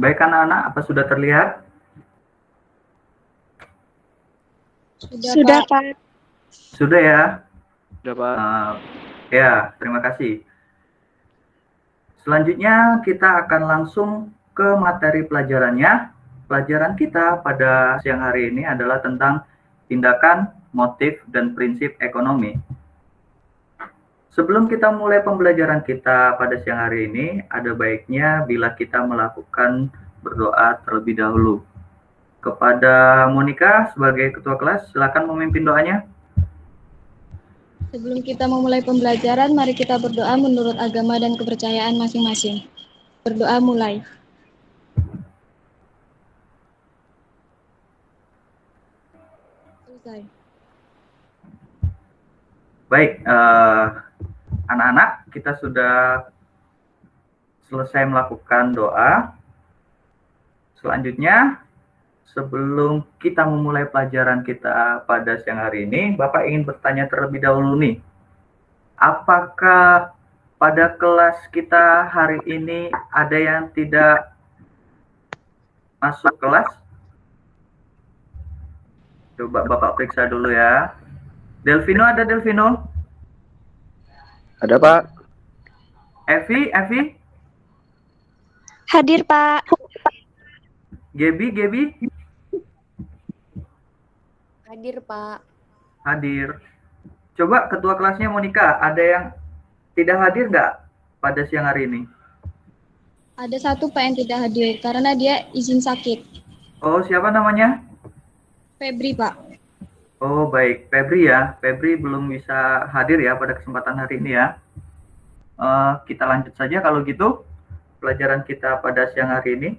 Baik anak-anak, apa sudah terlihat? Sudah, Pak. Sudah ya? Sudah, Pak. Ya, terima kasih. Selanjutnya kita akan langsung ke materi pelajarannya. Pelajaran kita pada siang hari ini adalah tentang tindakan, motif, dan prinsip ekonomi. Sebelum kita mulai pembelajaran kita pada siang hari ini, ada baiknya bila kita melakukan berdoa terlebih dahulu. Kepada Monica sebagai ketua kelas, silakan memimpin doanya. Sebelum kita memulai pembelajaran, mari kita berdoa menurut agama dan kepercayaan masing-masing. Berdoa mulai. Selesai. Baik, anak-anak, kita sudah selesai melakukan doa. Selanjutnya, sebelum kita memulai pelajaran kita pada siang hari ini, Bapak ingin bertanya terlebih dahulu nih. Apakah pada kelas kita hari ini ada yang tidak masuk kelas? Coba Bapak periksa dulu ya. Delvino, ada Delvino? Ada, Pak. Evi? Hadir, Pak. Gebi? Hadir, Pak. Hadir. Coba ketua kelasnya Monica, ada yang tidak hadir nggak pada siang hari ini? Ada satu Pak yang tidak hadir karena dia izin sakit. Oh, siapa namanya? Febri, Pak. Oh, baik. Febri ya. Febri belum bisa hadir ya pada kesempatan hari ini ya. Kita lanjut saja kalau gitu pelajaran kita pada siang hari ini.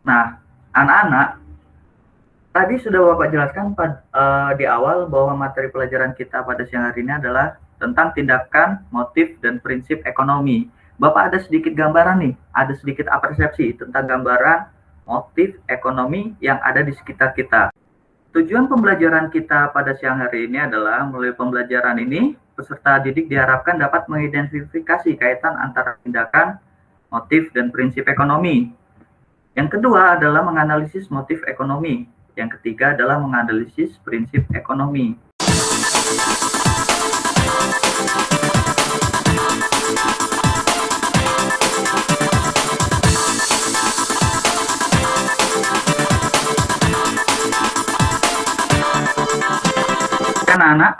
Nah, anak-anak, tadi sudah Bapak jelaskan di awal bahwa materi pelajaran kita pada siang hari ini adalah tentang tindakan, motif, dan prinsip ekonomi. Bapak ada sedikit gambaran nih, ada sedikit persepsi tentang gambaran motif ekonomi yang ada di sekitar kita. Tujuan pembelajaran kita pada siang hari ini adalah melalui pembelajaran ini, peserta didik diharapkan dapat mengidentifikasi kaitan antara tindakan, motif, dan prinsip ekonomi. Yang kedua adalah menganalisis motif ekonomi. Yang ketiga adalah menganalisis prinsip ekonomi. Anak-anak,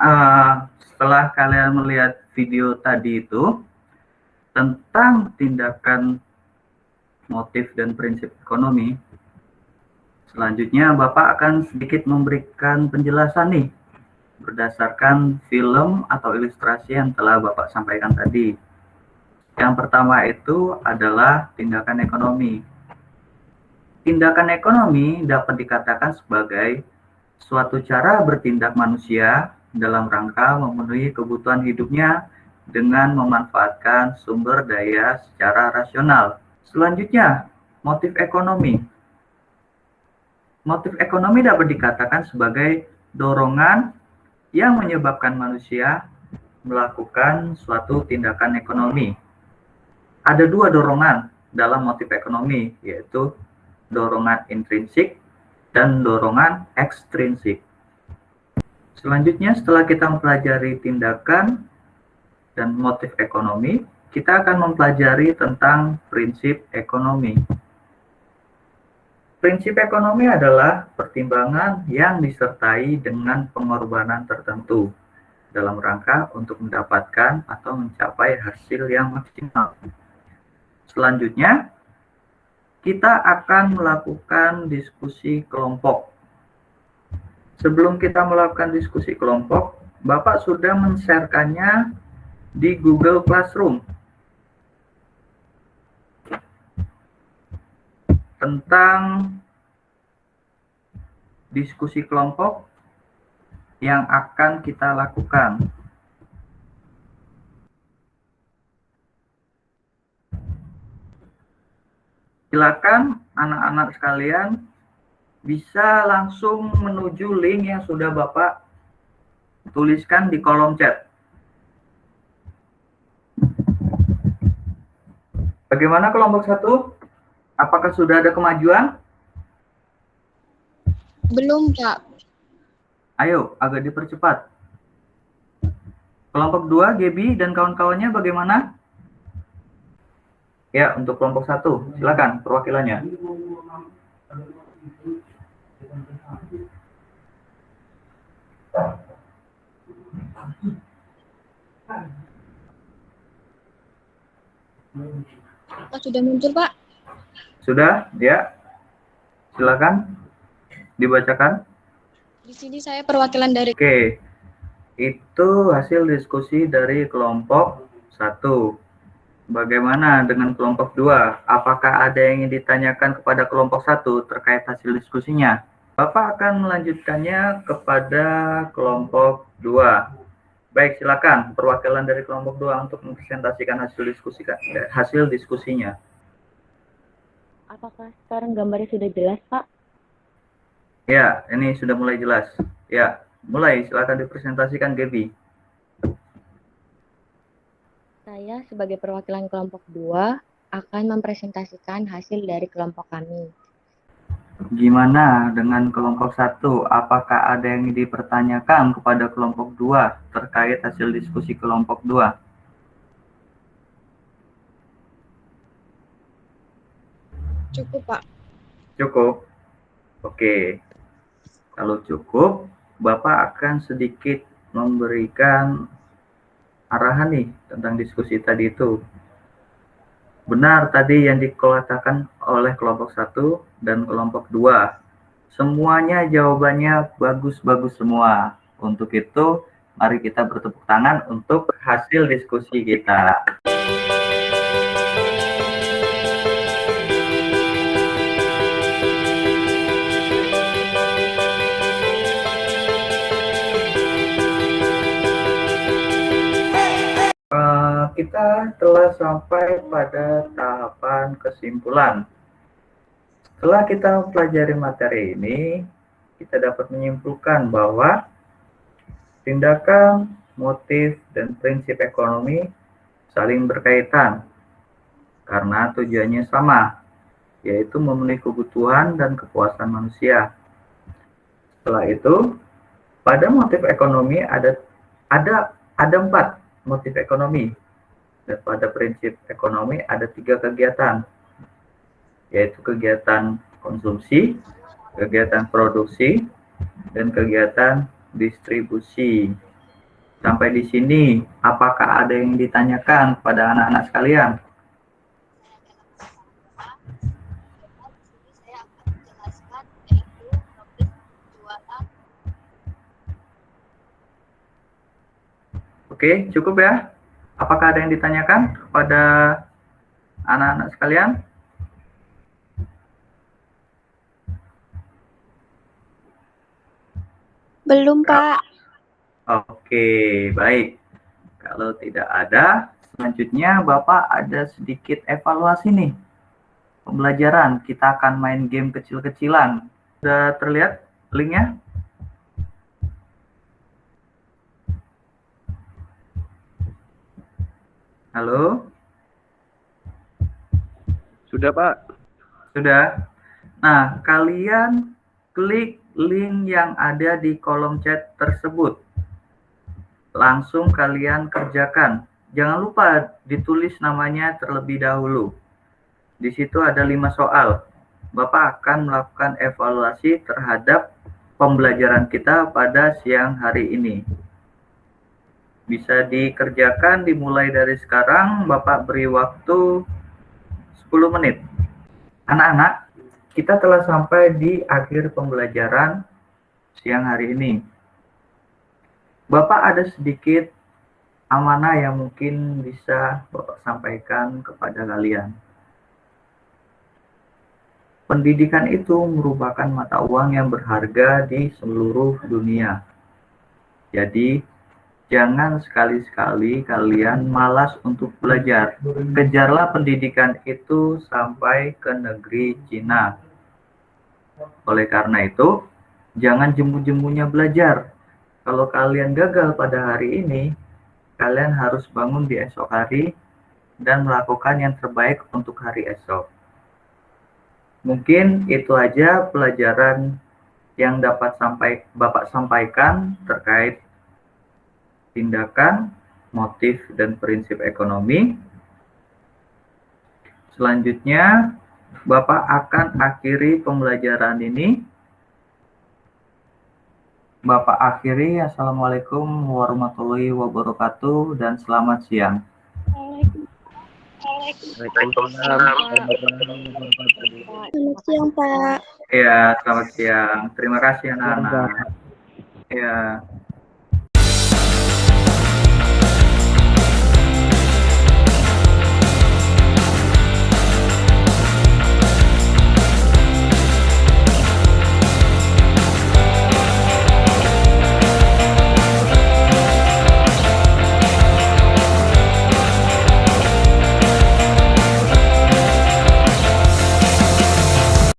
setelah kalian melihat video tadi itu tentang tindakan, motif, dan prinsip ekonomi, selanjutnya Bapak akan sedikit memberikan penjelasan nih berdasarkan film atau ilustrasi yang telah Bapak sampaikan tadi. Yang pertama itu adalah tindakan ekonomi. Tindakan ekonomi dapat dikatakan sebagai suatu cara bertindak manusia dalam rangka memenuhi kebutuhan hidupnya dengan memanfaatkan sumber daya secara rasional. Selanjutnya, motif ekonomi. Motif ekonomi dapat dikatakan sebagai dorongan yang menyebabkan manusia melakukan suatu tindakan ekonomi. Ada dua dorongan dalam motif ekonomi, yaitu dorongan intrinsik dan dorongan ekstrinsik. Selanjutnya, setelah kita mempelajari tindakan dan motif ekonomi, kita akan mempelajari tentang prinsip ekonomi. Prinsip ekonomi adalah pertimbangan yang disertai dengan pengorbanan tertentu dalam rangka untuk mendapatkan atau mencapai hasil yang maksimal. Selanjutnya, kita akan melakukan diskusi kelompok. Sebelum kita melakukan diskusi kelompok, Bapak sudah men-share-kannya di Google Classroom tentang diskusi kelompok yang akan kita lakukan. Silakan anak-anak sekalian bisa langsung menuju link yang sudah Bapak tuliskan di kolom chat. Bagaimana kelompok 1? Apakah sudah ada kemajuan? Belum, Pak. Ayo, agak dipercepat. Kelompok 2, Gaby dan kawan-kawannya bagaimana? Ya, untuk kelompok 1, silakan perwakilannya. Pak, sudah muncul, Pak? Sudah, ya. Silakan dibacakan. Di sini saya perwakilan dari... Oke, itu hasil diskusi dari kelompok 1. Bagaimana dengan kelompok 2? Apakah ada yang ingin ditanyakan kepada kelompok 1 terkait hasil diskusinya? Bapak akan melanjutkannya kepada kelompok 2. Baik, silakan perwakilan dari kelompok 2 untuk mempresentasikan hasil diskusinya. Apakah sekarang gambarnya sudah jelas, Pak? Ya, ini sudah mulai jelas. Ya, mulai. Silakan dipresentasikan, Gaby. Saya sebagai perwakilan kelompok 2 akan mempresentasikan hasil dari kelompok kami. Gimana dengan kelompok 1? Apakah ada yang dipertanyakan kepada kelompok 2 terkait hasil diskusi kelompok 2? Cukup, Pak. Cukup? Oke. Kalau cukup, Bapak akan sedikit memberikan arahan nih tentang diskusi tadi itu. Benar tadi yang dikatakan oleh kelompok 1 dan kelompok 2. Semuanya jawabannya bagus-bagus semua. Untuk itu, mari kita bertepuk tangan untuk hasil diskusi kita. Kita telah sampai pada tahapan kesimpulan. Setelah kita pelajari materi ini, kita dapat menyimpulkan bahwa tindakan, motif, dan prinsip ekonomi saling berkaitan karena tujuannya sama, yaitu memenuhi kebutuhan dan kepuasan manusia. Setelah itu, pada motif ekonomi ada 4 motif ekonomi. Dan pada prinsip ekonomi ada 3 kegiatan, yaitu kegiatan konsumsi, kegiatan produksi, dan kegiatan distribusi. Sampai di sini, apakah ada yang ditanyakan pada anak-anak sekalian? Oke, cukup ya. Apakah ada yang ditanyakan kepada anak-anak sekalian? Belum, Pak. Oke, baik. Kalau tidak ada, selanjutnya Bapak ada sedikit evaluasi nih. Pembelajaran, kita akan main game kecil-kecilan. Sudah terlihat linknya? Halo? Sudah, Pak. Sudah? Nah, kalian klik link yang ada di kolom chat tersebut. Langsung kalian kerjakan. Jangan lupa ditulis namanya terlebih dahulu. Di situ ada 5 soal. Bapak akan melakukan evaluasi terhadap pembelajaran kita pada siang hari ini. Bisa dikerjakan dimulai dari sekarang. Bapak beri waktu 10 menit. Anak-anak, kita telah sampai di akhir pembelajaran siang hari ini. Bapak ada sedikit amanah yang mungkin bisa Bapak sampaikan kepada kalian. Pendidikan itu merupakan mata uang yang berharga di seluruh dunia. Jadi, jangan sekali-sekali kalian malas untuk belajar. Kejarlah pendidikan itu sampai ke negeri Cina. Oleh karena itu, jangan jemu-jemunya belajar. Kalau kalian gagal pada hari ini, kalian harus bangun di esok hari dan melakukan yang terbaik untuk hari esok. Mungkin itu aja pelajaran yang dapat Bapak sampaikan terkait tindakan, motif, dan prinsip ekonomi. Selanjutnya, Bapak akan akhiri pembelajaran ini. Bapak akhiri, Assalamualaikum warahmatullahi wabarakatuh, dan selamat siang. Selamat siang, Pak. Ya, selamat siang. Terima kasih anak-anak. Ya.